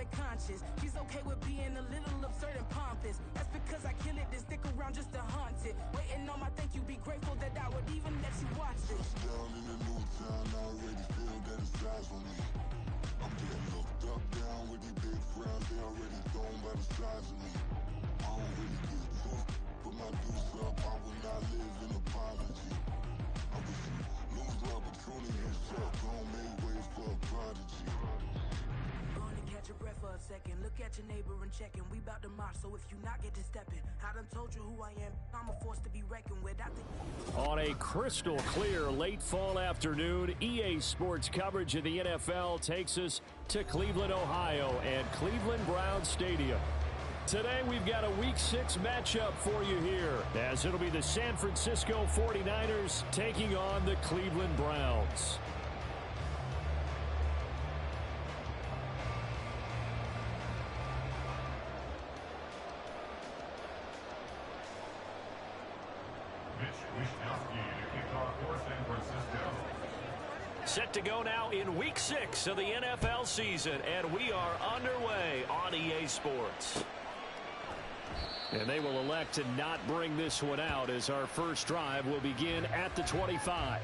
like conscious. She's okay with being a little absurd and pompous. That's because I kill it, then stick around just to haunt it. Waiting on my thank you, be grateful that I would even let you watch it. Down in the new town, I already feel that it's eyes on me. I'm getting looked up, down with these big frowns, they already thrown by the size of me. I don't really get too, put my deuce up, I will not live in apology. I wish you lose the opportunity and shut, don't make way for a prodigy. Only catch your breath for a second, look at your neighbor and check in. We bout to march, so if you not get to stepping, I done told you who I am, I'm a force to be reckoned with. On a crystal clear late fall afternoon, EA Sports coverage of the NFL takes us to Cleveland, Ohio, and Cleveland Browns Stadium. Today we've got a Week 6 matchup for you here, as it'll be the San Francisco 49ers taking on the Cleveland Browns. Set to go now in Week 6 of the NFL season, and we are underway on EA Sports. And they will elect to not bring this one out, as our first drive will begin at the 25.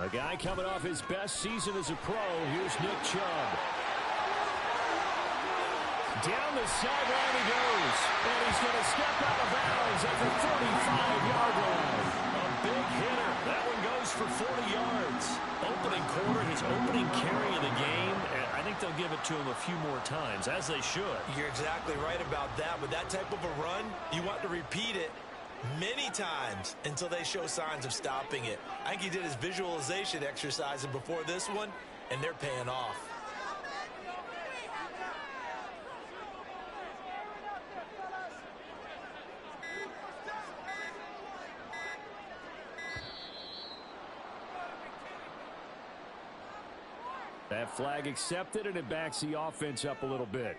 A guy coming off his best season as a pro. Here's Nick Chubb. Down the sideline he goes. And he's going to step out of bounds at the 45-yard line. A big hitter. That one goes for 40 yards. Opening quarter, his opening carry of the game. And I think they'll give it to him a few more times, as they should. You're exactly right about that. With that type of a run, you want to repeat it many times until they show signs of stopping it. I think he did his visualization exercises before this one, and they're paying off. That flag accepted, and it backs the offense up a little bit.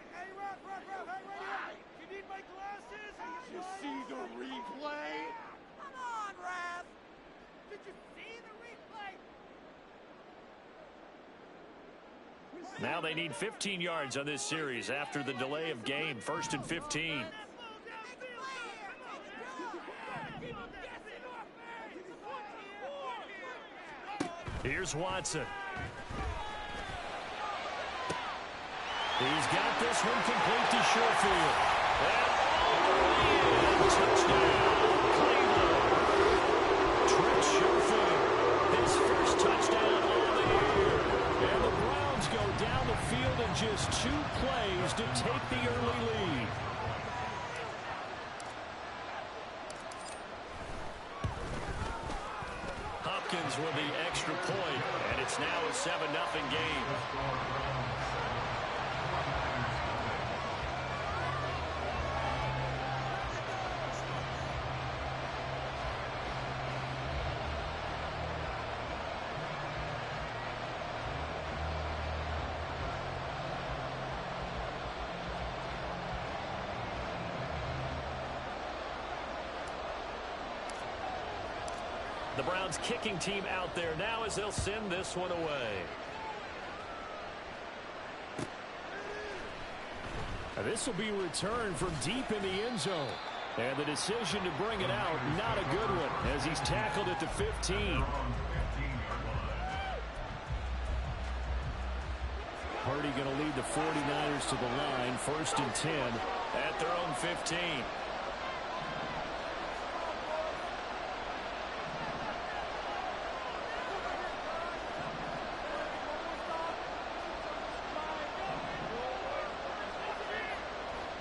Now they need 15 yards on this series after the delay of game. 1st and 15. Here's Watson. He's got this one complete to Sherfield. And all touchdown, Cleveland. Trent Sherfield, his first touchdown on the year. And the Browns go down the field in just 2 plays to take the early lead. Hopkins with the extra point, and it's now a 7-0 game. The Browns kicking team out there now as they'll send this one away. This will be returned from deep in the end zone. And the decision to bring it out, not a good one, as he's tackled at the 15. Purdy going to lead the 49ers to the line, 1st and 10 at their own 15.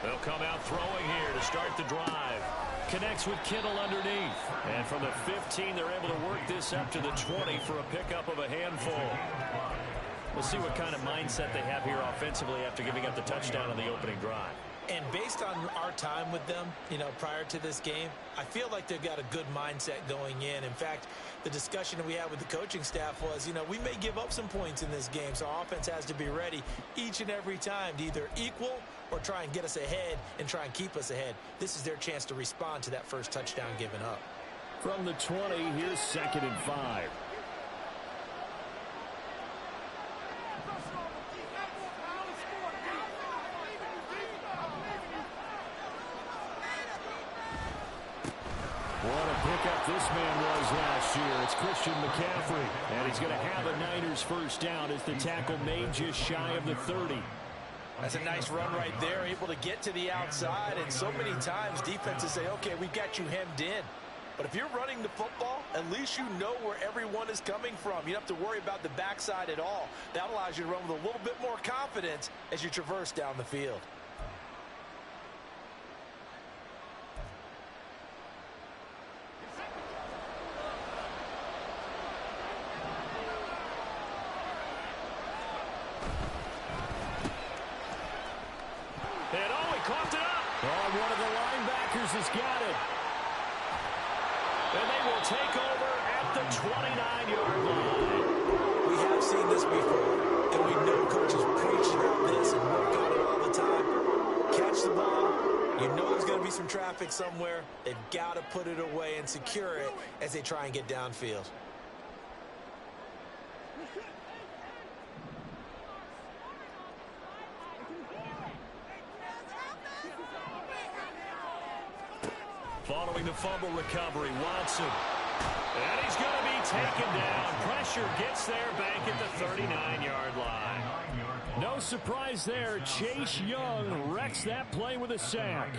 They'll come out throwing here to start the drive. Connects with Kittle underneath. And from the 15, they're able to work this up to the 20 for a pickup of a handful. We'll see what kind of mindset they have here offensively after giving up the touchdown on the opening drive. And based on our time with them, prior to this game, I feel like they've got a good mindset going in. In fact, the discussion that we had with the coaching staff was, we may give up some points in this game, so our offense has to be ready each and every time to either equal or try and get us ahead and try and keep us ahead. This is their chance to respond to that first touchdown given up. From the 20, here's 2nd and 5. What a pickup this man was last year. It's Christian McCaffrey. And he's going to have a Niners first down as the tackle made just shy of the 30. That's a nice run right there, able to get to the outside. And so many times defenses say, okay, we've got you hemmed in. But if you're running the football, at least you know where everyone is coming from. You don't have to worry about the backside at all. That allows you to run with a little bit more confidence as you traverse down the field. One of the linebackers has got it. And they will take over at the 29-yard line. We have seen this before, and we know coaches preach about this and work on it all the time. Catch the ball. You know there's going to be some traffic somewhere. They've got to put it away and secure it as they try and get downfield. Following the fumble recovery, Watson. And he's going to be taken down. Pressure gets there back at the 39-yard line. No surprise there. Chase Young wrecks that play with a sack.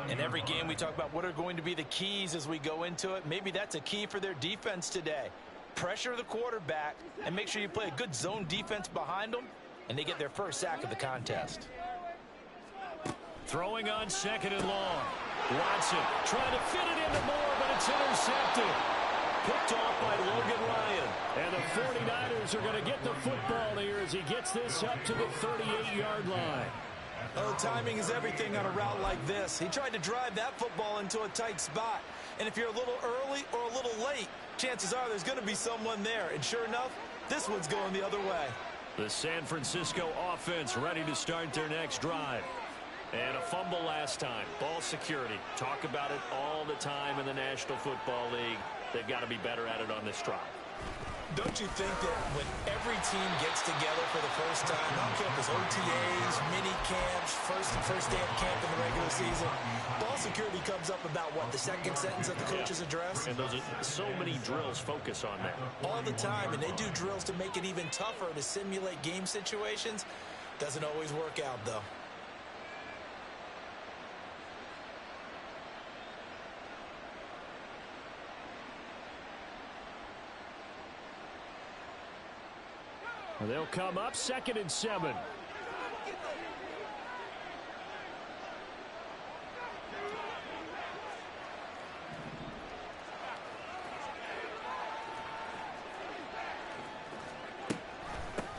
In every game we talk about what are going to be the keys as we go into it. Maybe that's a key for their defense today. Pressure the quarterback and make sure you play a good zone defense behind them, and they get their first sack of the contest. Throwing on 2nd and long. Watson trying to fit it into Moore, but it's intercepted. Picked off by Logan Ryan. And the 49ers are going to get the football here as he gets this up to the 38-yard line. Oh, timing is everything on a route like this. He tried to drive that football into a tight spot. And if you're a little early or a little late, chances are there's going to be someone there. And sure enough, this one's going the other way. The San Francisco offense ready to start their next drive. And a fumble last time. Ball security. Talk about it all the time in the National Football League. They've got to be better at it on this drive. Don't you think that when every team gets together for the first time, I don't care if it's OTAs, mini camps, first day of camp in the regular season, ball security comes up about, what, the second sentence of the coach's address? And those are so many drills focus on that. All the time, and they do drills to make it even tougher to simulate game situations. Doesn't always work out, though. They'll come up 2nd and 7.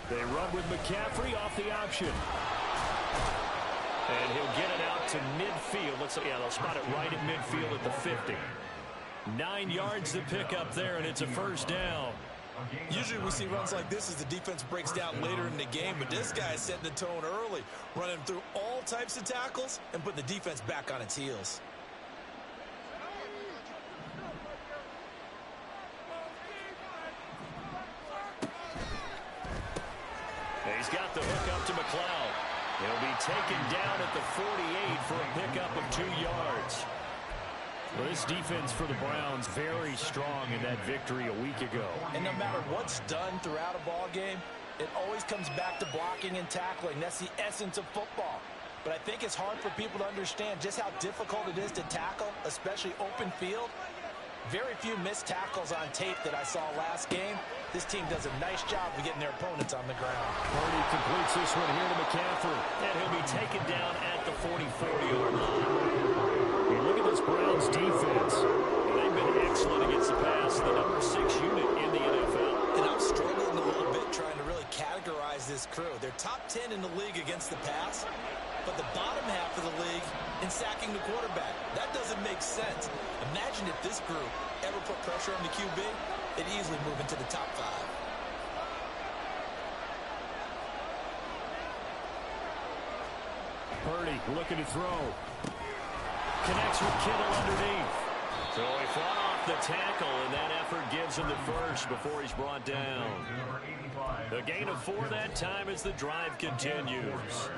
They run with McCaffrey off the option. And he'll get it out to midfield. They'll spot it right at midfield at the 50. 9 yards to pick up there, and it's a first down. Usually we see runs like this as the defense breaks down later in the game, but this guy is setting the tone early, running through all types of tackles and putting the defense back on its heels. be taken down at the 48 for a pickup of 2 yards. Well, this defense for the Browns very strong in that victory a week ago. And no matter what's done throughout a ball game, it always comes back to blocking and tackling. That's the essence of football. But I think it's hard for people to understand just how difficult it is to tackle, especially open field. Very few missed tackles on tape that I saw last game. This team does a nice job of getting their opponents on the ground. Purdy completes this one here to McCaffrey. And he'll be taken down at the 44-yard line. Hey, look at this Browns defense. They've been excellent against the pass, the number 6 unit in the NFL. And I'm struggling a little bit trying to really categorize this crew. They're top 10 in the league against the pass, but the bottom half of the league in sacking the quarterback. That doesn't make sense. Imagine if this group ever put pressure on the QB, they'd easily move into the top 5. Purdy looking to throw. Connects with Kittle underneath. So he fought off the tackle, and that effort gives him the first before he's brought down. A gain of 4 that time as the drive continues.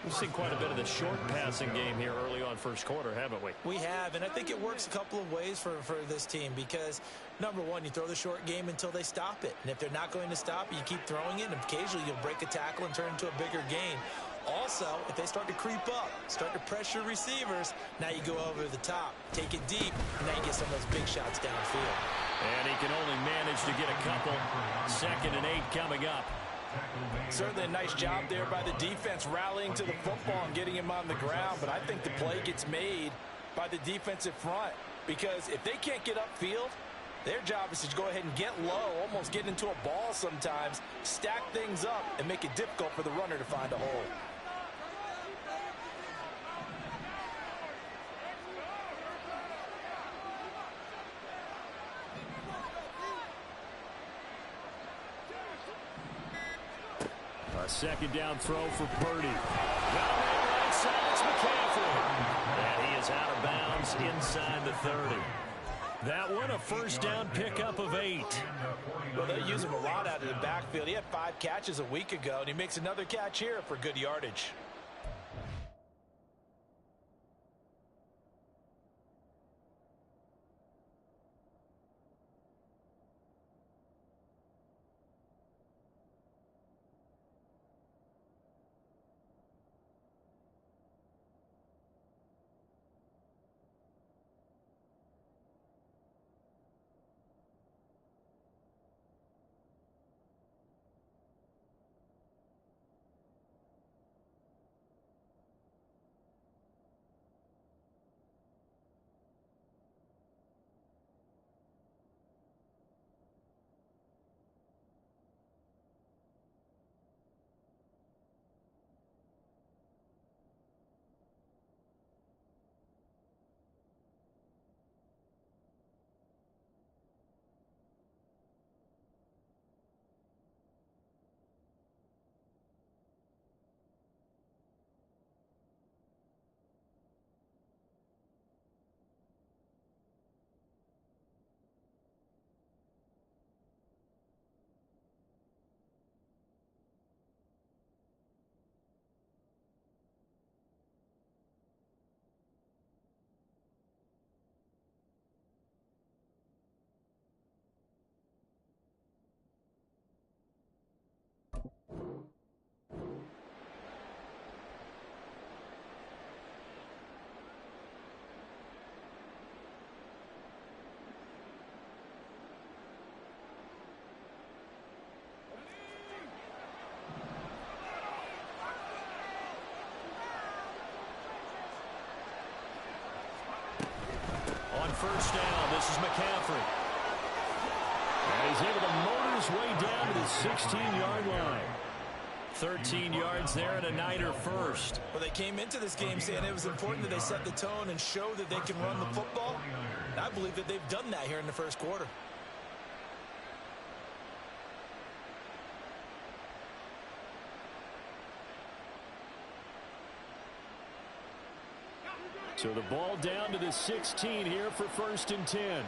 We've seen quite a bit of the short passing game here early on first quarter, haven't we? We have, and I think it works a couple of ways for this team because, number one, you throw the short game until they stop it. And if they're not going to stop it, you keep throwing it, and occasionally you'll break a tackle and turn it into a bigger gain. Also, if they start to creep up, start to pressure receivers, now you go over the top, take it deep, and now you get some of those big shots downfield. And he can only manage to get a couple. 2nd and 8 coming up. Certainly a nice job there by the defense rallying to the football and getting him on the ground, but I think the play gets made by the defensive front because if they can't get upfield, their job is to go ahead and get low, almost get into a ball sometimes, stack things up, and make it difficult for the runner to find a hole. A 2nd down throw for Purdy. Got him on the right side. It's McCaffrey. And he is out of bounds inside the 30. That one a 1st down pickup of 8. Well, they use him a lot out of the backfield. He had 5 catches a week ago, and he makes another catch here for good yardage. On 1st down, this is McCaffrey. And he's able to motor his way down to the 16-yard line. 13 yards there and a Niner first. Well, they came into this game saying it was important that they set the tone and show that they can run the football. And I believe that they've done that here in the first quarter. So the ball down to the 16 here for 1st and 10.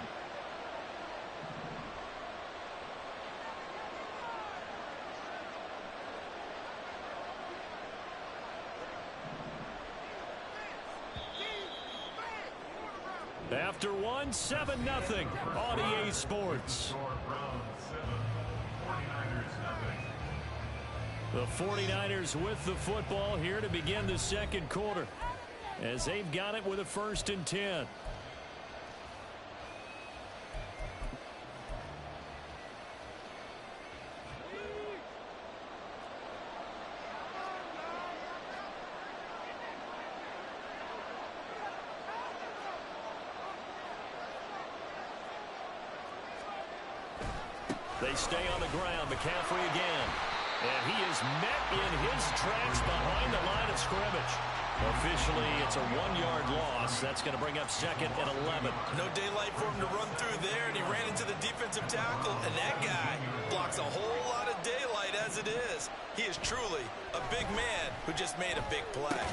after one, 7-0 on EA Sports. The 49ers with the football here to begin the second quarter as they've got it with a 1st and 10. They stay on the ground. McCaffrey again. And he is met in his tracks behind the line of scrimmage. Officially, it's a 1-yard loss. That's going to bring up 2nd and 11. No daylight for him to run through there, and he ran into the defensive tackle, and that guy blocks a whole lot of daylight as it is. He is truly a big man who just made a big play.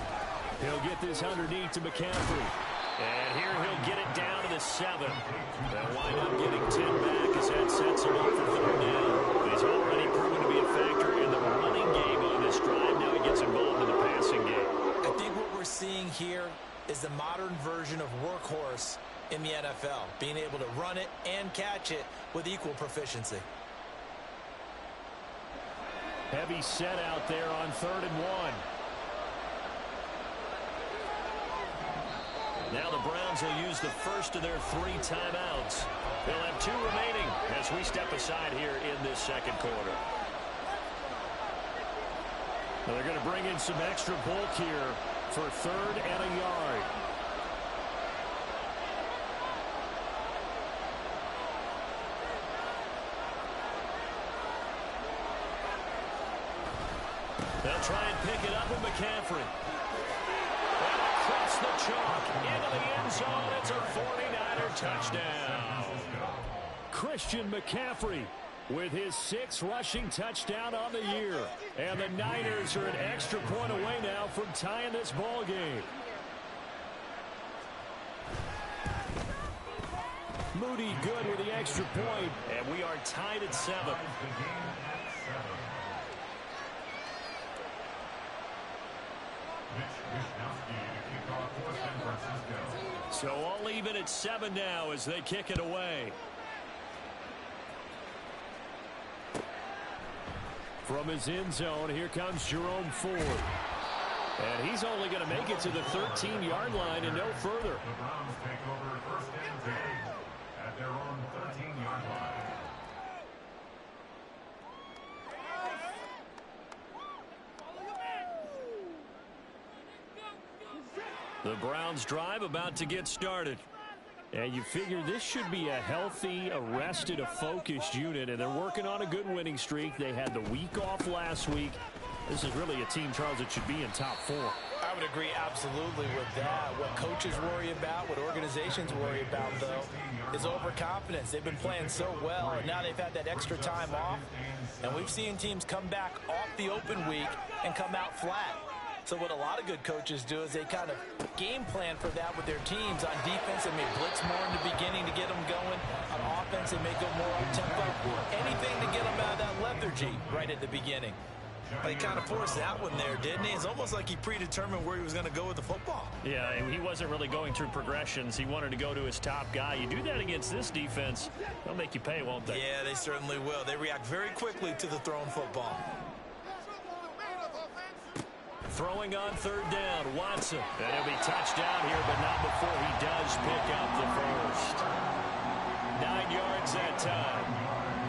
He'll get this underneath to McCaffrey. And here he'll get it down to the 7. They'll wind up getting 10 back as that sets him up for 3rd down. He's already proven to be a factor in the running game on this drive. Now he gets involved in the passing game. I think what we're seeing here is the modern version of workhorse in the NFL, being able to run it and catch it with equal proficiency. Heavy set out there on 3rd and 1. Now the Browns will use the first of their 3 timeouts. They'll have 2 remaining as we step aside here in this second quarter. Now they're going to bring in some extra bulk here for 3rd and a yard. They'll try and pick it up with McCaffrey. Across the chalk, into the end zone. It's a 49er touchdown. Christian McCaffrey with his 6th rushing touchdown on the year. And the Niners are an extra point away now from tying this ball game. Moody good with the extra point, and we are tied at 7. So all even at 7 now as they kick it away. From his end zone, here comes Jerome Ford. And he's only going to make it to the 13-yard line and no further. The Browns take over 1st and 10 at their own 13-yard line. The Browns drive about to get started. And you figure this should be a healthy, arrested, a focused unit. And they're working on a good winning streak. They had the week off last week. This is really a team, Charles, that should be in top 4. I would agree absolutely with that. What coaches worry about, what organizations worry about, though, is overconfidence. They've been playing so well, and now they've had that extra time off. And we've seen teams come back off the open week and come out flat. So what a lot of good coaches do is they kind of game plan for that with their teams. On defense, they may blitz more in the beginning to get them going. On offense, they may go more up-tempo. Anything to get them out of that lethargy right at the beginning. But he kind of forced that one there, didn't he? It's almost like he predetermined where he was going to go with the football. Yeah, he wasn't really going through progressions. He wanted to go to his top guy. You do that against this defense, they'll make you pay, won't they? Yeah, they certainly will. They react very quickly to the thrown football. Throwing on 3rd down, Watson. And he'll be touchdown here, but not before he does pick up the first. 9 yards that time.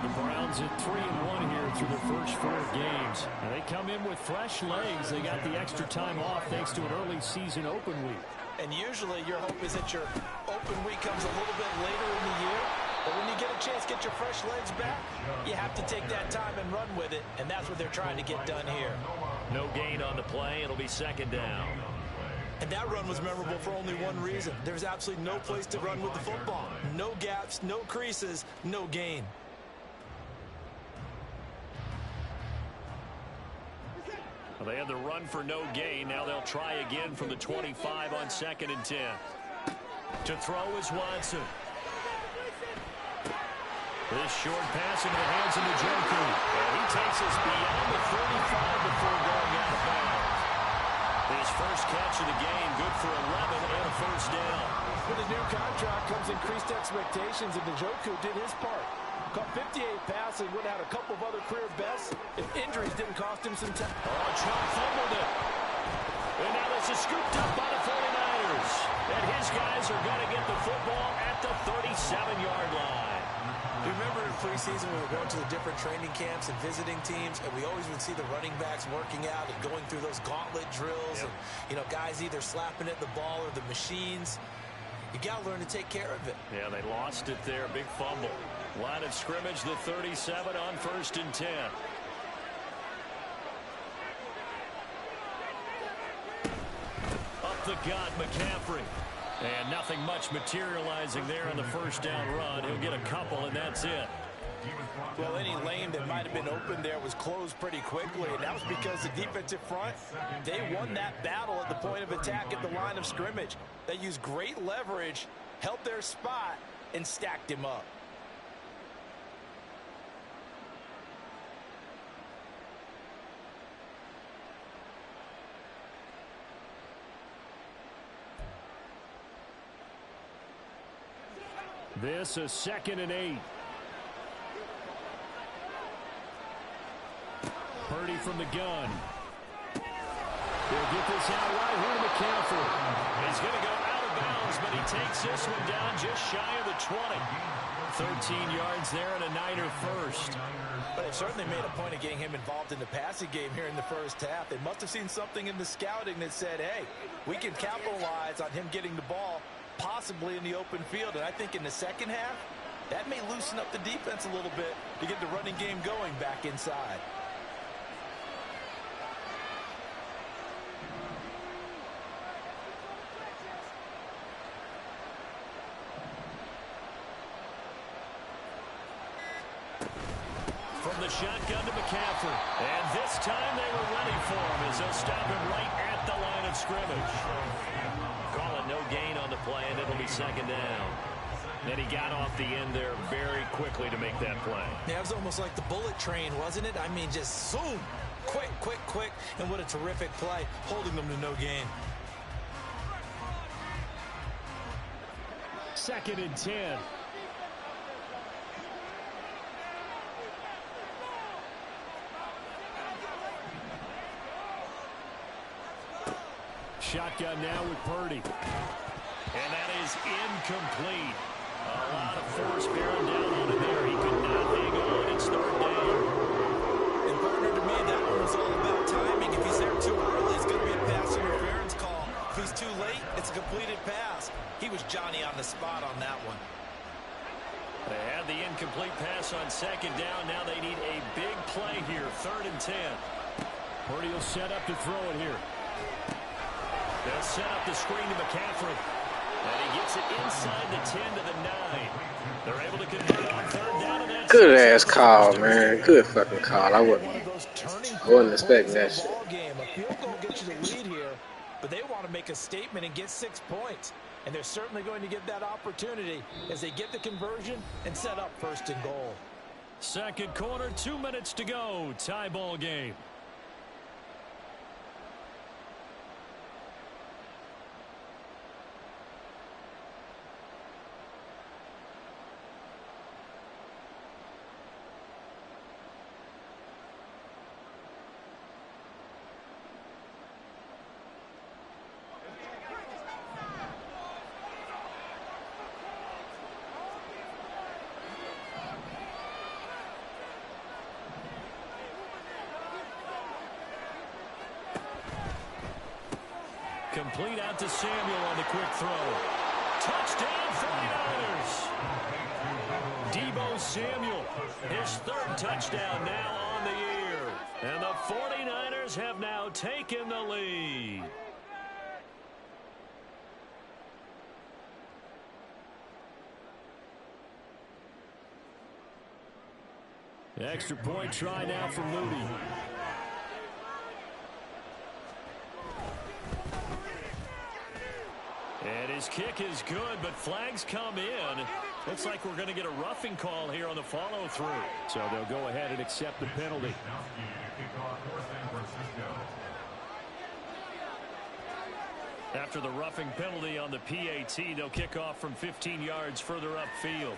The Browns at 3-1 here through the first 4 games. And they come in with fresh legs. They got the extra time off thanks to an early season open week. And usually your hope is that your open week comes a little bit later in the year. But when you get a chance to get your fresh legs back, you have to take that time and run with it. And that's what they're trying to get done here. No gain on the play. It'll be 2nd down. And that run was memorable for only one reason. There's absolutely no place to run with the football. No gaps, no creases, no gain. Well, they had the run for no gain. Now they'll try again from the 25 on 2nd and 10. To throw is Watson. This short pass into the hands of Njoku. And he takes us beyond the 35 before going out of bounds. His first catch of the game, good for 11 and a 1st down. With a new contract comes increased expectations, and Njoku did his part. Caught 58 passes, would have had a couple of other career bests if injuries didn't cost him some time. Oh, Trump fumbled it. And now this is scooped up by the 49ers. And his guys are going to get the football at the 37-yard line. You remember in preseason we were going to the different training camps and visiting teams, and we always would see the running backs working out and going through those gauntlet drills. Yep. And, guys either slapping at the ball or the machines. You got to learn to take care of it. Yeah, they lost it there. Big fumble. Line of scrimmage, the 37 on 1st and 10. Up the gut, McCaffrey. And nothing much materializing there on the first down run. He'll get a couple, and that's it. Well, any lane that might have been open there was closed pretty quickly, and that was because the defensive front, they won that battle at the point of attack at the line of scrimmage. They used great leverage, held their spot, and stacked him up. This is 2nd and 8. Purdy from the gun. He'll get this out right here to McCaffrey. He's going to go out of bounds, but he takes this one down just shy of the 20. 13 yards there and a Niner first. But they've certainly made a point of getting him involved in the passing game here in the first half. They must have seen something in the scouting that said, hey, we can capitalize on him getting the ball possibly in the open field. And I think in the second half, that may loosen up the defense a little bit to get the running game going back inside. From the shotgun to McCaffrey. And this time they were ready for him as they'll stop him right at the line of scrimmage. Call it no gain on the play, and it'll be 2nd down. And he got off the end there very quickly to make that play. Yeah, it was almost like the bullet train, wasn't it? I mean, just zoom. Quick, quick, quick. And what a terrific play, holding them to no gain. 2nd and 10. Shotgun now with Purdy. And that is incomplete. A lot of force bearing down on him there. He could not hang on. It's 3rd down. And partner, to me, that one was all about timing. If he's there too early, it's going to be a pass interference call. If he's too late, it's a completed pass. He was Johnny on the spot on that one. They had the incomplete pass on 2nd down. Now they need a big play here. 3rd and 10. Purdy will set up to throw it here. They'll set up the screen to McCaffrey. And he gets it inside the 10 to the 9. They're able to convert on 3rd down. And that's good ass call, man. Good fucking call. I wasn't expecting that shit. A field goal gets you the lead here, but they want to make a statement and get 6 points. And they're certainly going to get that opportunity as they get the conversion and set up 1st and goal. 2nd quarter, 2 minutes to go. Tie ball game. Complete out to Samuel on the quick throw. Touchdown 49ers. Deebo Samuel, his 3rd touchdown now on the year. And the 49ers have now taken the lead. Extra point try now from Moody. And his kick is good, but flags come in. Looks like we're going to get a roughing call here on the follow-through. So they'll go ahead and accept the penalty. After the roughing penalty on the PAT, they'll kick off from 15 yards further upfield.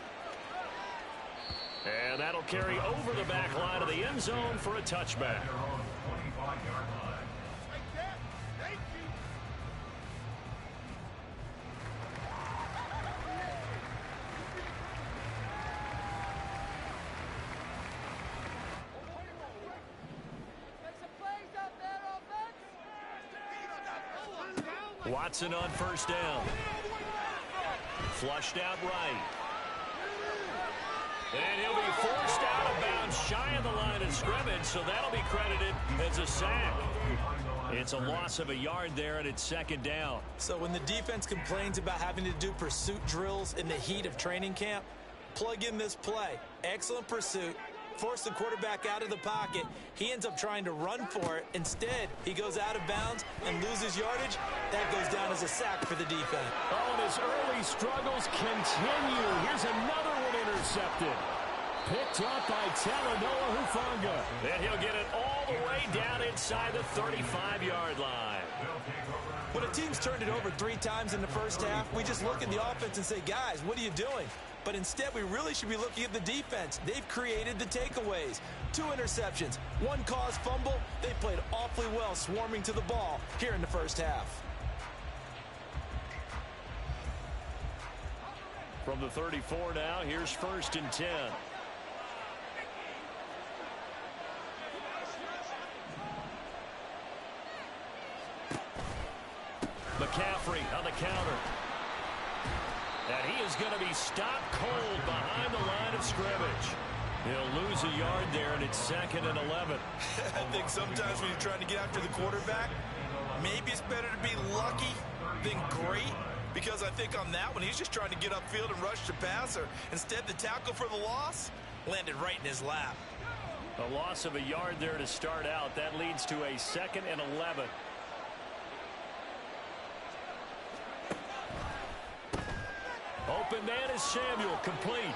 And that'll carry over the back line of the end zone for a touchback. Watson on first down. Flushed out right. And he'll be forced out of bounds shy of the line of scrimmage, so that'll be credited as a sack. It's a loss of a yard there, and it's second down. So when the defense complains about having to do pursuit drills in the heat of training camp, plug in this play. Excellent pursuit. Force the quarterback out of the pocket. He ends up trying to run for it. Instead, he goes out of bounds and loses yardage. That goes down as a sack for the defense. Oh, and his early struggles continue. Here's another one intercepted. Picked up by Talanoa Hufanga. And he'll get it all the way down inside the 35-yard line. When a team's turned it over 3 times in the first half, we just look at the offense and say, guys, what are you doing? But instead, we really should be looking at the defense. They've created the takeaways. 2 interceptions, 1 caused fumble. They played awfully well swarming to the ball here in the first half. From the 34 now, here's 1st and 10. McCaffrey on the counter. And he is going to be stopped cold behind the line of scrimmage. He'll lose a yard there, and it's 2nd and 11. I think sometimes when you're trying to get after the quarterback, maybe it's better to be lucky than great, because I think on that one, he's just trying to get upfield and rush the passer. Instead, the tackle for the loss landed right in his lap. A loss of a yard there to start out. That leads to a 2nd and 11. Open man is Samuel, complete.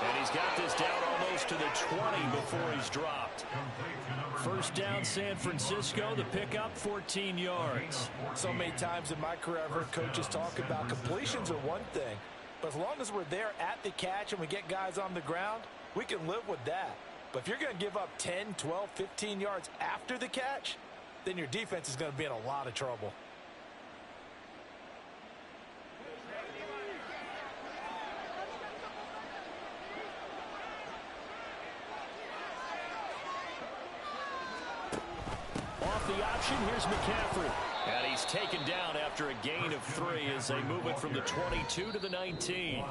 And he's got this down almost to the 20 before he's dropped. First down, San Francisco. The pickup, 14 yards. So many times in my career, I've heard coaches talk about completions are one thing. But as long as we're there at the catch and we get guys on the ground, we can live with that. But if you're going to give up 10, 12, 15 yards after the catch, then your defense is going to be in a lot of trouble. The option, here's McCaffrey. And he's taken down after a gain of 3 as they move it from the 22 to the 19.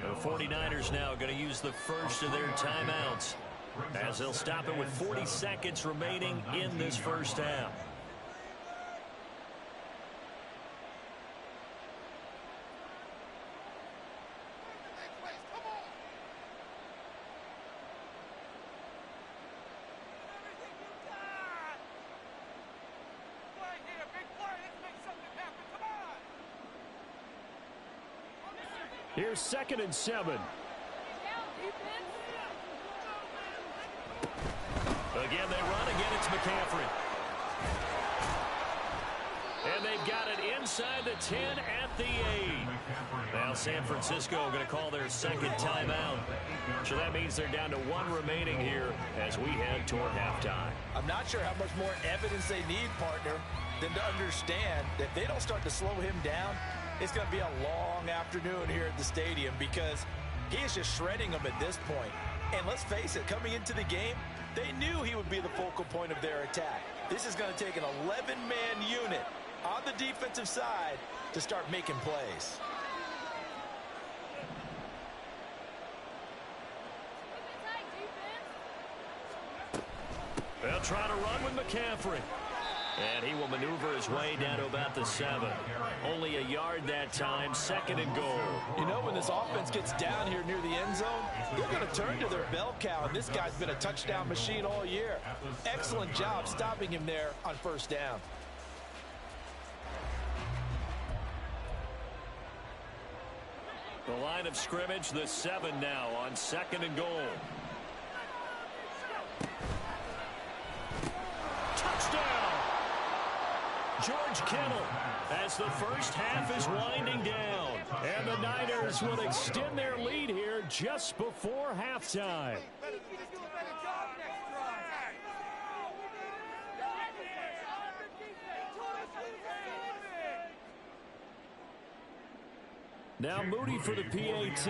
The 49ers now going to use the first of their timeouts as they'll stop it with 40 seconds remaining in this first half. Here's 2nd and 7. Again, they run. Again, it's McCaffrey. And they've got it inside the 10 at the 8. Now San Francisco going to call their 2nd timeout. So that means they're down to 1 remaining here as we head toward halftime. I'm not sure how much more evidence they need, partner, than to understand that if they don't start to slow him down, it's going to be a long afternoon here at the stadium because he is just shredding them at this point. And let's face it, coming into the game, they knew he would be the focal point of their attack. This is going to take an 11-man unit on the defensive side to start making plays. They'll try to run with McCaffrey. And he will maneuver his way down to about the 7. Only a yard that time, 2nd and goal. You know, when this offense gets down here near the end zone, they're going to turn to their bell cow, and this guy's been a touchdown machine all year. Excellent job stopping him there on first down. The line of scrimmage, the 7 now on 2nd and goal. Touchdown! George Kittle, as the first half is winding down. And the Niners will extend their lead here just before halftime. Now Moody for the PAT.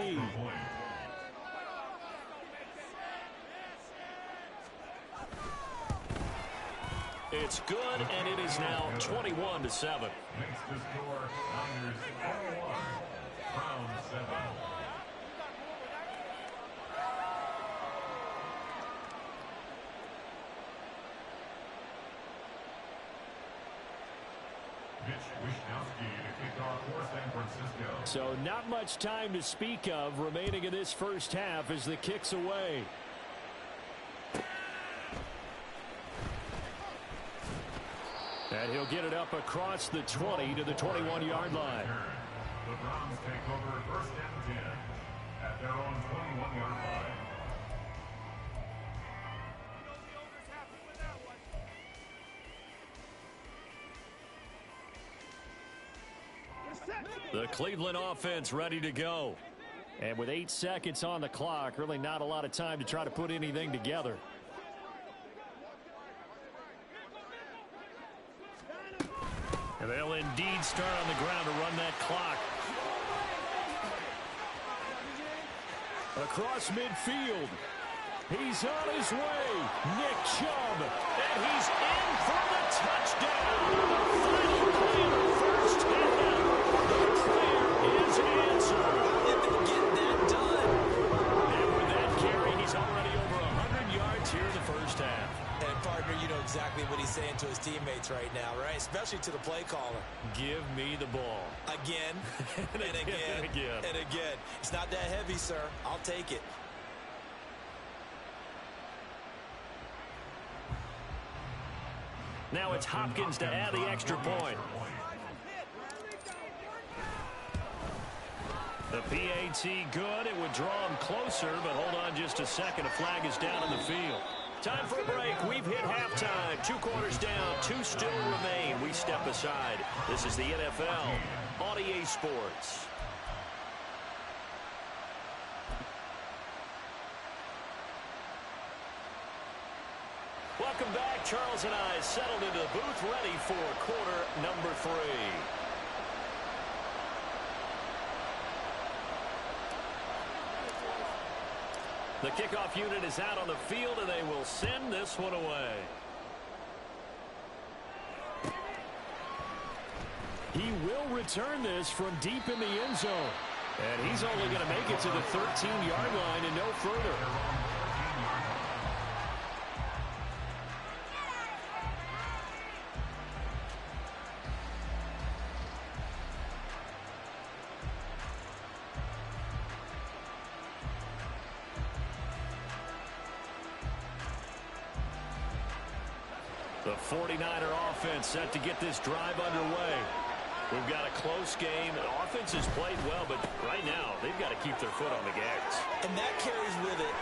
It's good, and it is now 21-7. Makes the score Niners 21, Browns 7. So not much time to speak of remaining in this first half as the kick's away. And he'll get it up across the 20 to the 21-yard line. The Browns take over first and 10 at their own 21-yard line. The Cleveland offense ready to go. And with 8 seconds on the clock, really not a lot of time to try to put anything together. And they'll indeed start on the ground to run that clock. Across midfield. He's on his way. Nick Chubb. And he's in for the touchdown. The final play of the first half. The prayer is answered. If they get that done. And with that carry, he's already over 100 yards here in the first half. And, partner, you know exactly what he's saying to his teammates right now, right? Especially to the play caller. Give me the ball. Again, and again, and again. It's not that heavy, sir. I'll take it. Now it's Hopkins to add the extra point. The PAT good. It would draw him closer, but hold on just a second. A flag is down in the field. Time for a break. We've hit halftime. 2 quarters down. 2 still remain. We step aside. This is the NFL on EA Sports. Welcome back. Charles and I settled into the booth ready for quarter number 3. The kickoff unit is out on the field, and they will send this one away. He will return this from deep in the end zone. And he's only going to make it to the 13-yard line and no further. The 49er offense set to get this drive underway. We've got a close game. The offense has played well, but right now they've got to keep their foot on the gas. And that carries with it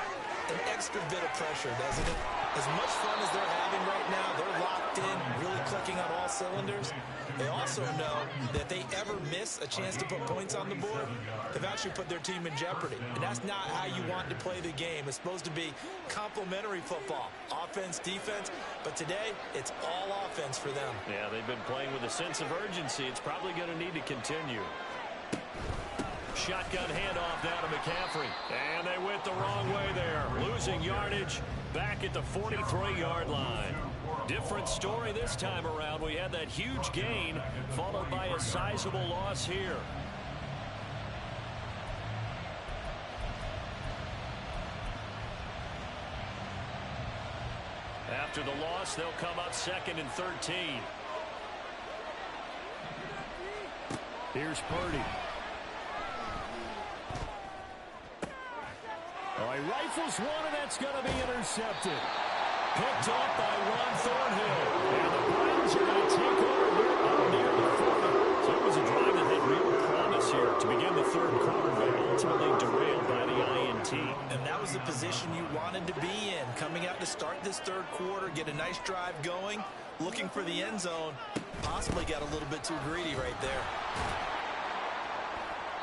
an extra bit of pressure, doesn't it? As much fun as they're having right now, they're locked in, really clicking on all cylinders. They also know that if they ever miss a chance to put points on the board, they've actually put their team in jeopardy. And that's not how you want to play the game. It's supposed to be complementary football, offense, defense. But today, it's all offense for them. Yeah, they've been playing with a sense of urgency. It's probably going to need to continue. Shotgun handoff down to McCaffrey. And they went the wrong way there. Losing yardage back at the 43-yard line. Different story this time around. We had that huge gain followed by a sizable loss here. After the loss, they'll come up 2nd and 13. Here's Purdy. Oh, he rifles one, and that's going to be intercepted. Picked off by Ron Thornhill. And the Browns are going to take over here up near the 40. So it was a drive that had real promise here to begin the 3rd quarter, but ultimately derailed by the INT. And that was the position you wanted to be in. Coming out to start this 3rd quarter, get a nice drive going, looking for the end zone. Possibly got a little bit too greedy right there.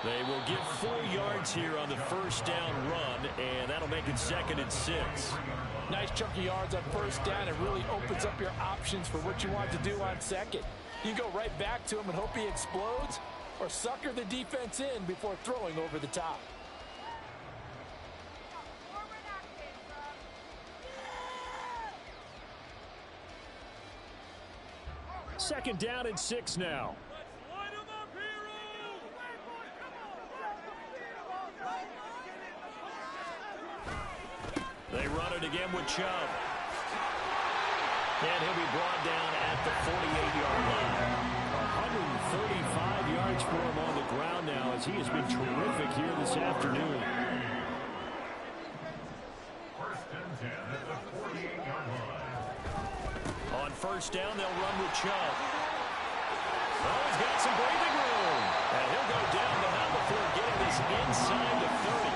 They will get 4 yards here on the first down run, and that'll make it 2nd and 6. Nice chunk of yards on first down. It really opens up your options for what you want to do on second. You go right back to him and hope he explodes, or sucker the defense in before throwing over the top. Second down and 6 now. They run it again with Chubb. And he'll be brought down at the 48-yard line. 135 yards for him on the ground now, as he has been terrific here this afternoon. First and 10 at the 48-yard line. On first down, they'll run with Chubb. Oh, he's got some breathing room. And he'll go down the hell before getting this inside the 30.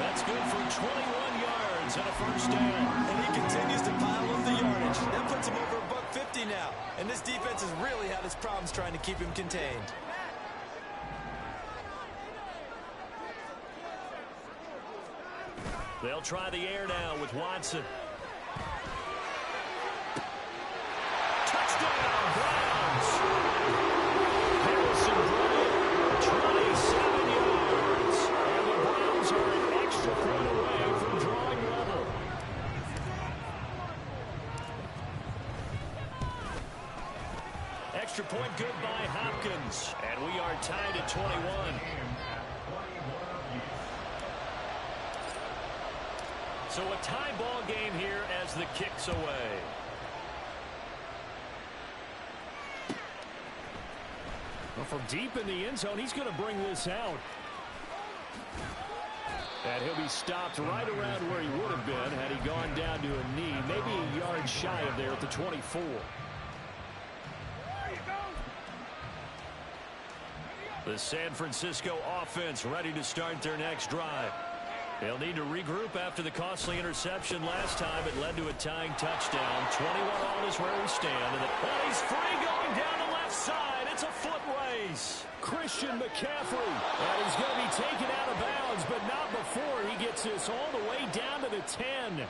That's good for 21 yards and a first down. And he continues to pile up the yardage. That puts him over $150 now. And this defense has really had its problems trying to keep him contained. They'll try the air now with Watson. Touchdown, Browns! Harrison Bryant, 27 yards. And the Browns are an extra point away from drawing level. Extra point good by Hopkins. And we are tied at 21. So a tie ball game here as the kick's away. Well, from deep in the end zone, he's going to bring this out. And he'll be stopped right around where he would have been had he gone down to a knee, maybe a yard shy of there at the 24. The San Francisco offense ready to start their next drive. They'll need to regroup after the costly interception last time. It led to a tying touchdown. 21-all is where we stand. And he's free going down the left side. It's a foot race. Christian McCaffrey. And he's going to be taken out of bounds, but not before he gets this all the way down to the 10.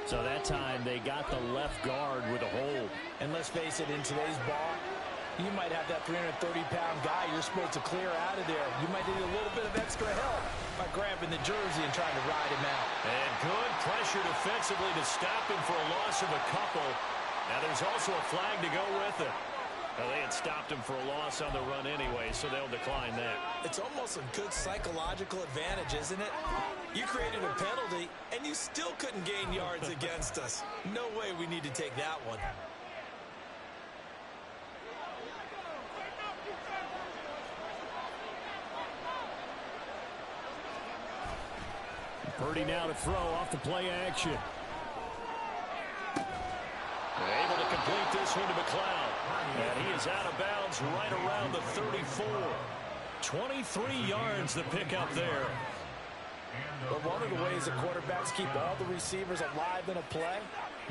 So that time they got the left guard with a hold. And let's face it, in today's ball, you might have that 330-pound guy you're supposed to clear out of there. You might need a little bit of extra help by grabbing the jersey and trying to ride him out. And good pressure defensively to stop him for a loss of a couple. Now there's also a flag to go with it. Well, they had stopped him for a loss on the run anyway, so they'll decline that. It's almost a good psychological advantage, isn't it? You created a penalty, and you still couldn't gain yards against us. No way we need to take that one. Purdy now to throw off the play action. Able to complete this one to McLeod. And he is out of bounds right around the 34. 23 yards the pickup there. But one of the ways that quarterbacks keep all the receivers alive in a play,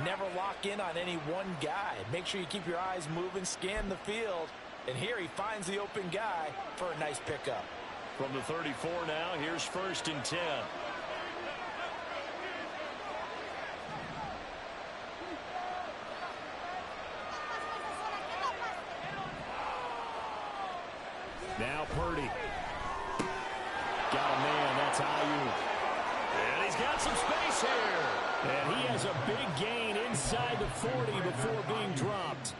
never lock in on any one guy. Make sure you keep your eyes moving, scan the field. And here he finds the open guy for a nice pickup. From the 34 now, here's 1st and 10. Now Purdy. Got a man, that's Ayuk. And he's got some space here. And he has a big gain inside the 40 before being dropped.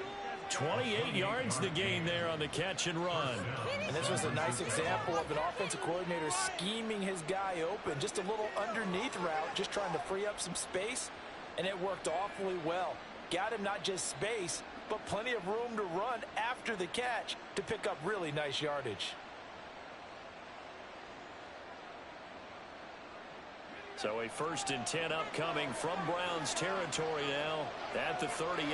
28 yards the gain there on the catch and run. And this was a nice example of an offensive coordinator scheming his guy open. Just a little underneath route, just trying to free up some space. And it worked awfully well. Got him not just space, but plenty of room to run after the catch to pick up really nice yardage. So a 1st and 10 upcoming from Browns territory now at the 38.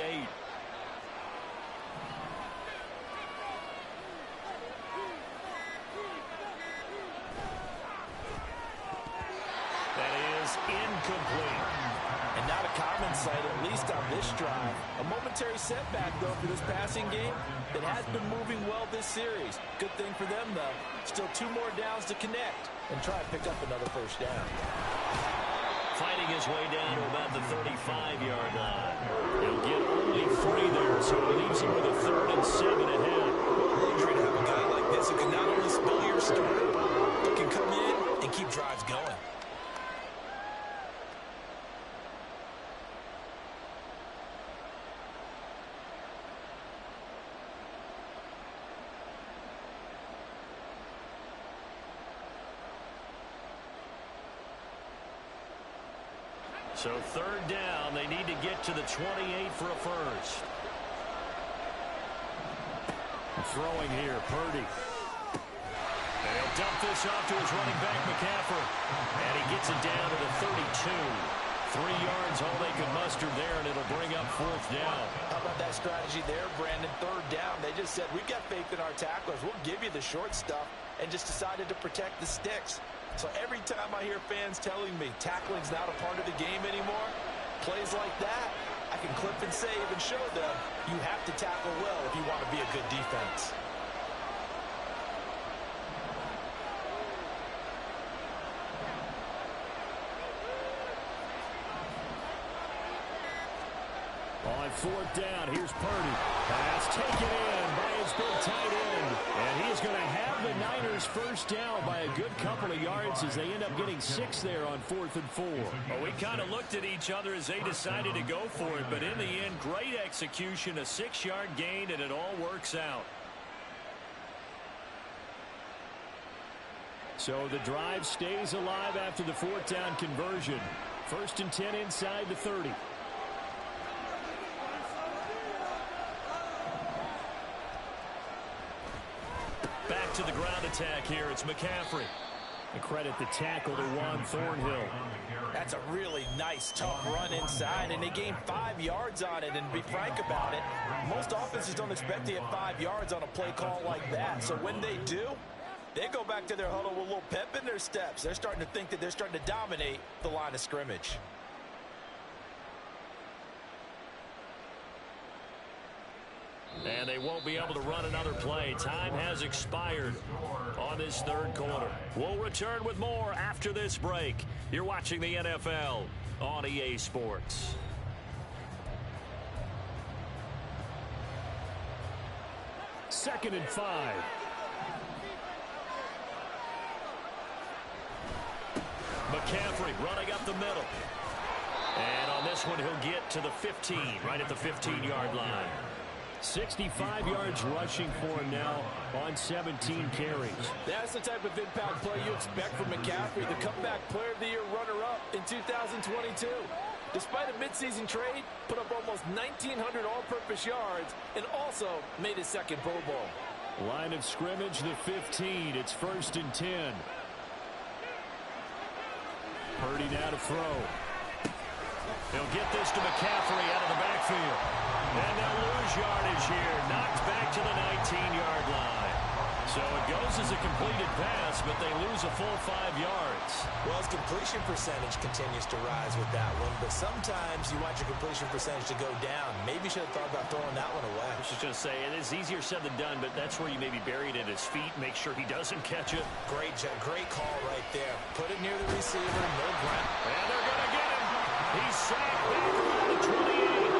That is incomplete. And not a common sight, at least on this drive. A momentary setback, though, for this passing game. It has been moving well this series. Good thing for them, though. Still 2 more downs to connect and try to pick up another first down. Fighting his way down to about the 35-yard line. He'll get only 3 there, so it leaves him with a 3rd and 7 ahead. Luxury to have a guy like this who can not only spell your starter, but can come in and keep drives going. So 3rd down, they need to get to the 28 for a first. Throwing here, Purdy. And he'll dump this off to his running back, McCaffrey. And he gets it down to the 32. 3 yards, all they could muster there, and it'll bring up 4th down. How about that strategy there, Brandon? 3rd down. They just said, we've got faith in our tacklers. We'll give you the short stuff, and just decided to protect the sticks. So every time I hear fans telling me tackling's not a part of the game anymore, plays like that, I can clip and save and show them you have to tackle well if you want to be a good defense. On 4th down, here's Purdy. Pass taken in by his big tight end. And he is going to have the Niners first down by a good couple of yards as they end up getting 6 there on 4th and 4. Well, we kind of looked at each other as they decided to go for it. But in the end, great execution, a 6-yard gain, and it all works out. So the drive stays alive after the 4th down conversion. 1st and 10 inside the 30. Back to the ground attack here. It's McCaffrey. And credit the tackle to Juan Thornhill. That's a really nice, tough run inside, and they gained 5 yards on it. And to be frank about it, most offenses don't expect to get 5 yards on a play call like that. So when they do, they go back to their huddle with a little pep in their steps. They're starting to think that they're starting to dominate the line of scrimmage. And they won't be able to run another play. Time has expired on this 3rd quarter. We'll return with more after this break. You're watching the NFL on EA Sports. Second and 5. McCaffrey running up the middle. And on this one, he'll get to the 15, right at the 15-yard line. 65 yards rushing for him now on 17 carries. That's the type of impact play you expect from McCaffrey, the comeback player of the year runner-up in 2022. Despite a midseason trade, put up almost 1,900 all-purpose yards and also made his 2nd Pro Bowl. Line of scrimmage, the 15. It's 1st and 10. Purdy now to throw. He'll get this to McCaffrey out of the backfield. And they'll lose yardage here. Knocked back to the 19-yard line. So it goes as a completed pass, but they lose a full 5 yards. Well, his completion percentage continues to rise with that one, but sometimes you want your completion percentage to go down. Maybe you should have thought about throwing that one away. I was just going to say, it is easier said than done, but that's where you maybe bury it at his feet, make sure he doesn't catch it. Great call right there. Put it near the receiver, no ground. And they're going to get him. He's sacked back around the 28.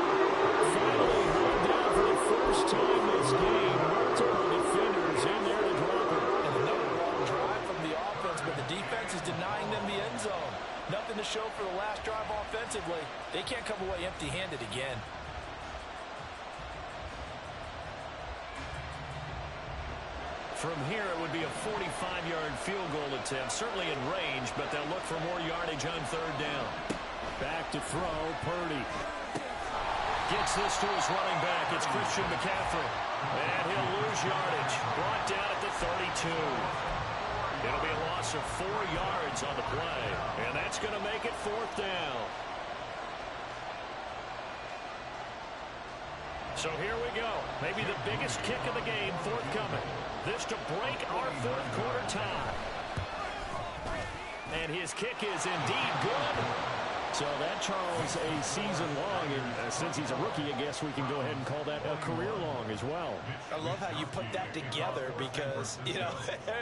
Finally held down for the first time this game. Multiple defenders in there to drop him. And another long drive from the offense, but the defense is denying them the end zone. Nothing to show for the last drive offensively. They can't come away empty-handed again. From here, it would be a 45-yard field goal attempt. Certainly in range, but they'll look for more yardage on 3rd down. Back to throw, Purdy. Gets this to his running back. It's Christian McCaffrey. And he'll lose yardage. Brought down at the 32. It'll be a loss of 4 yards on the play. And that's going to make it 4th down. So here we go. Maybe the biggest kick of the game forthcoming. This to break our 4th quarter tie. And his kick is indeed good. So that, Charles, a season long, and since he's a rookie, I guess we can go ahead and call that a career long as well. I love how you put that together because, you know,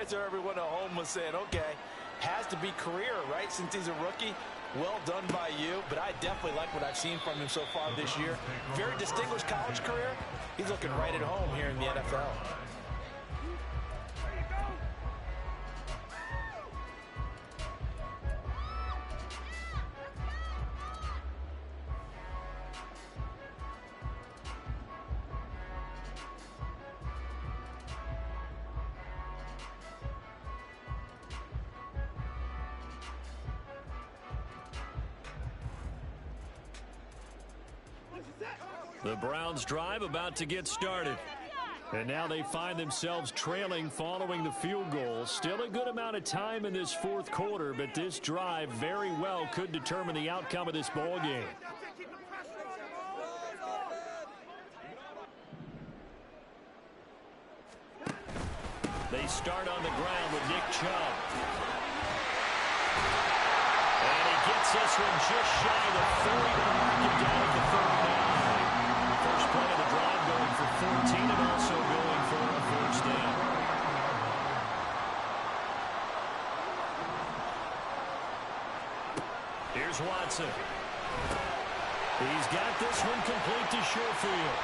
so everyone at home was saying, okay, has to be career, right, since he's a rookie. Well done by you, but I definitely like what I've seen from him so far this year. Very distinguished college career. He's looking right at home here in the NFL. The Browns drive about to get started. And now they find themselves trailing following the field goal. Still a good amount of time in this fourth quarter, but this drive very well could determine the outcome of this ball game. They start on the ground with Nick Chubb. And he gets this one just shy of the 40 to mark him down at the 39. First play of the drive going for 14 and also going for a first down. Here's Watson. He's got this one complete to Sherfield.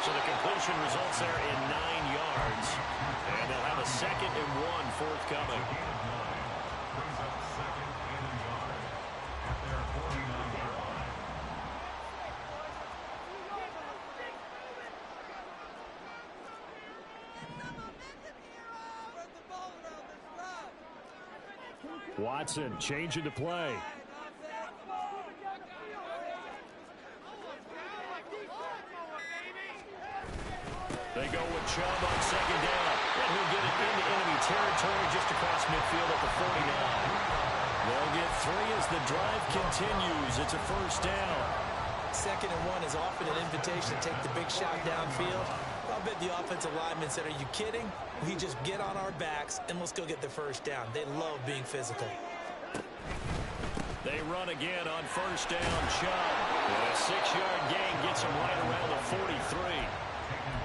So the completion results there in 9 yards. And they'll have a 2nd and 1 forthcoming. Watson changing the play. They go with Chubb on 2nd down. And he'll get it into enemy territory just across midfield at the 49. They'll get 3 as the drive continues. It's a first down. 2nd and 1 is often an invitation to take the big shot downfield. I'll bet the offensive linemen said, are you kidding? We just get on our backs and let's go get the first down. They love being physical. They run again on first down. Chubb. And a 6-yard gain gets him right around the 43.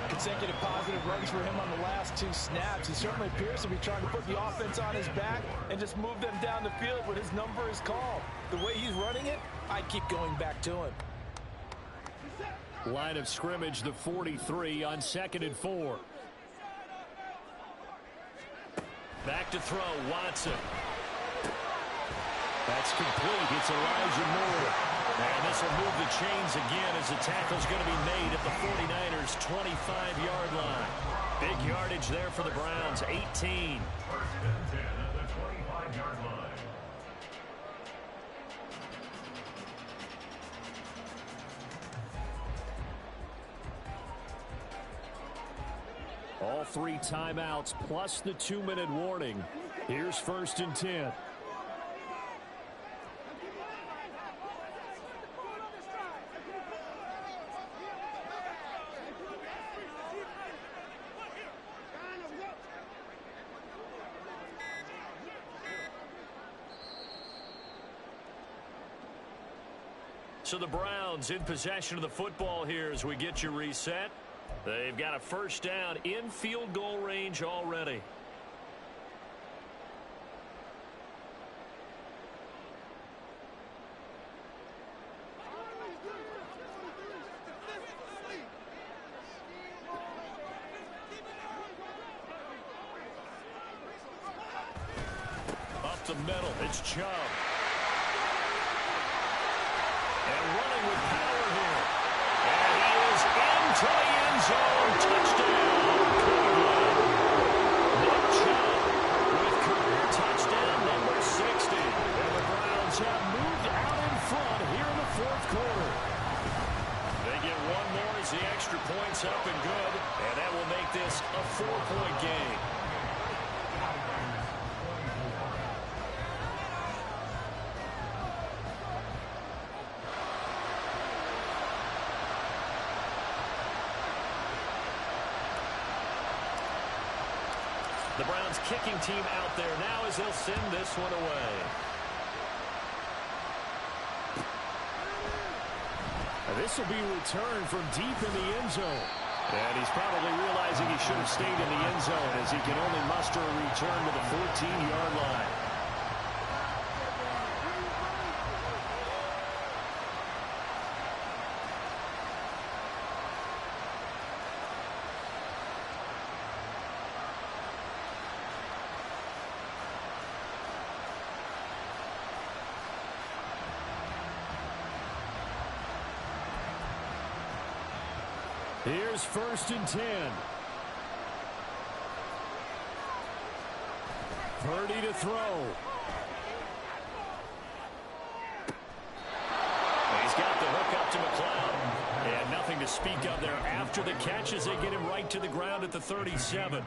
Consecutive positive runs for him on the last 2 snaps. He certainly appears to be trying to put the offense on his back and just move them down the field when his number is called. The way he's running it, I'd keep going back to him. Line of scrimmage, the 43 on 2nd and 4. Back to throw, Watson. That's complete. It's Elijah Moore. And this will move the chains again as the tackle's going to be made at the 49ers' 25-yard line. Big yardage there for the Browns, 18. 1st and 10 at the 25-yard line. All 3 timeouts plus the 2-minute warning. Here's 1st and 10. So the Browns in possession of the football here as we get you reset. They've got a first down in field goal range already. Up the middle, it's Chubb. And running with power here. And he is into the end zone. Touchdown, Cleveland. Nick Chubb with career touchdown number 60. And the Browns have moved out in front here in the fourth quarter. They get one more as the extra point's up and good. And that will make this a 4-point game. The Browns kicking team out there now as they'll send this one away. This will be returned from deep in the end zone. And he's probably realizing he should have stayed in the end zone as he can only muster a return to the 14-yard line. Here's 1st and 10. Purdy to throw. He's got the hook up to McLeod. And nothing to speak of there after the catch as they get him right to the ground at the 37.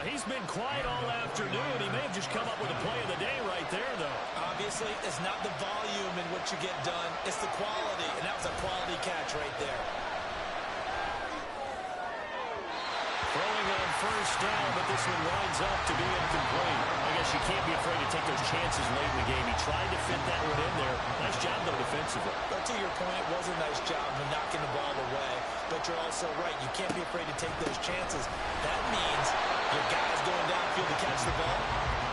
He's been quiet all afternoon. He may have just come up with a play of the day right there, though. Obviously, it's not the volume in what you get done. It's the quality, and that was a quality catch right there. Throwing on 1st down, but this one winds up to be incomplete. I guess you can't be afraid to take those chances late in the game. He tried to fit that one in there. Nice job, though, defensively. But to your point, it was a nice job of knocking the ball away. But you're also right. You can't be afraid to take those chances. That means your guys going downfield to catch the ball,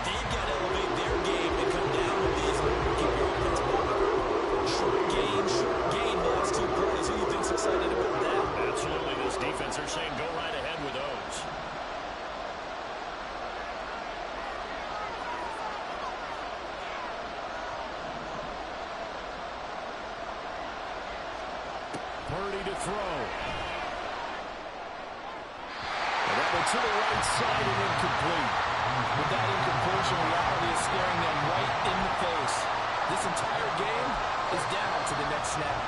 they've got to elevate their game and come down with these and keep your offense moving. Short gain, the last 2 plays. Who do you think's excited about that? Absolutely. This defense are saying go right ahead with those. Purdy to throw. And that one to the right side and incomplete. With that incompletion, reality is staring them right in the face. This entire game is down to the next snap.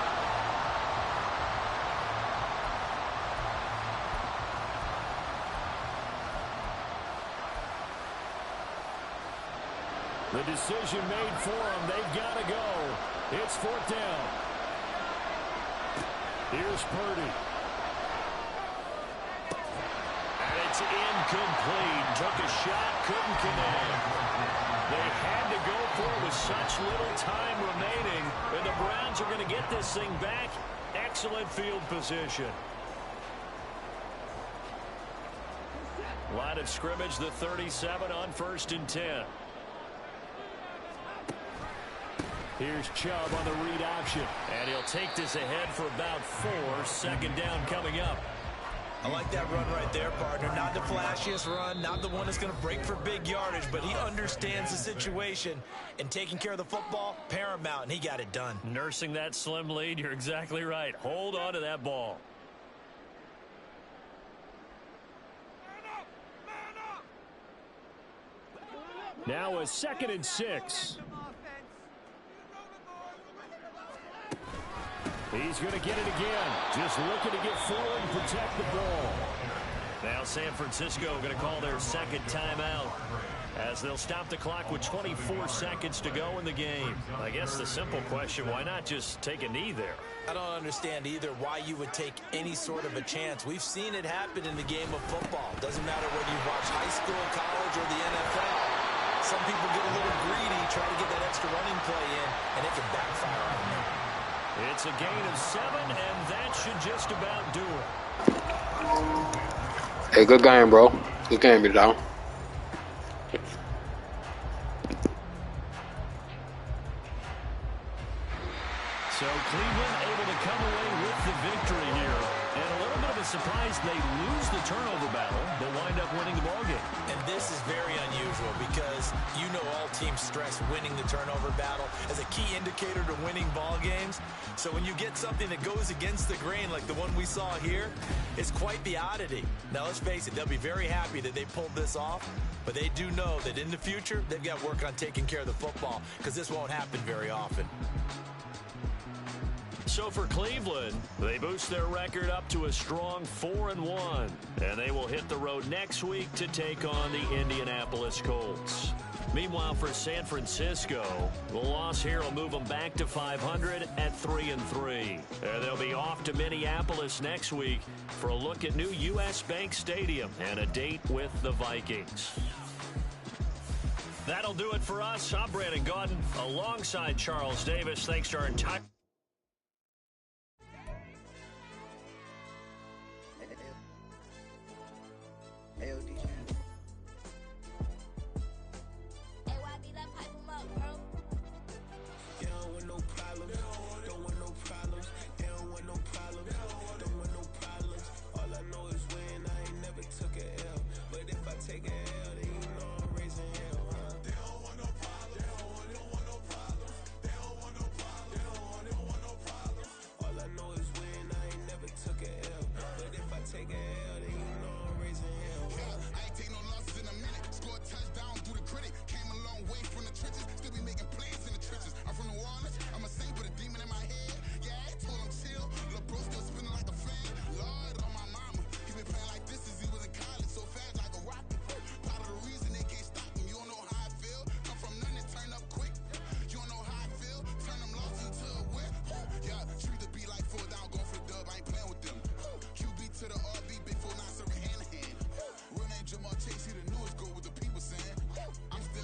The decision made for them. They've got to go. It's 4th down. Here's Purdy. And it's incomplete. Took a shot, couldn't connect. They had to go for it with such little time remaining. And the Browns are going to get this thing back. Excellent field position. Line of scrimmage, the 37 on 1st and 10. Here's Chubb on the read option. And he'll take this ahead for about 4. 2nd down coming up. I like that run right there, partner. Not the flashiest run, not the one that's going to break for big yardage, but he understands the situation, and taking care of the football, paramount, and he got it done. Nursing that slim lead, you're exactly right. Hold on to that ball. Now a 2nd and 6. He's going to get it again. Just looking to get forward and protect the ball. Now San Francisco going to call their 2nd timeout as they'll stop the clock with 24 seconds to go in the game. I guess the simple question, why not just take a knee there? I don't understand either why you would take any sort of a chance. We've seen it happen in the game of football. Doesn't matter whether you watch high school, college, or the NFL. Some people get a little greedy, try to get that extra running play in, and it can backfire on them. It's a gain of 7, and that should just about do it. Hey, good game, bro. Good game, you know. So Cleveland able to come away with the victory here. And a little bit of a surprise, they lose the turnover battle, but wind up winning the ballgame. And this is very unusual because you know all teams stress winning the turnover battle as a key indicator to winning ball games. So when you get something that goes against the grain like the one we saw here, it's quite the oddity. Now let's face it, they'll be very happy that they pulled this off, but they do know that in the future they've got to work on taking care of the football because this won't happen very often. So for Cleveland, they boost their record up to a strong 4-1, and they will hit the road next week to take on the Indianapolis Colts. Meanwhile, for San Francisco, the loss here will move them back to 500 at 3-3. They'll be off to Minneapolis next week for a look at new U.S. Bank Stadium and a date with the Vikings. That'll do it for us. I'm Brandon Gaudin alongside Charles Davis. Thanks to our entire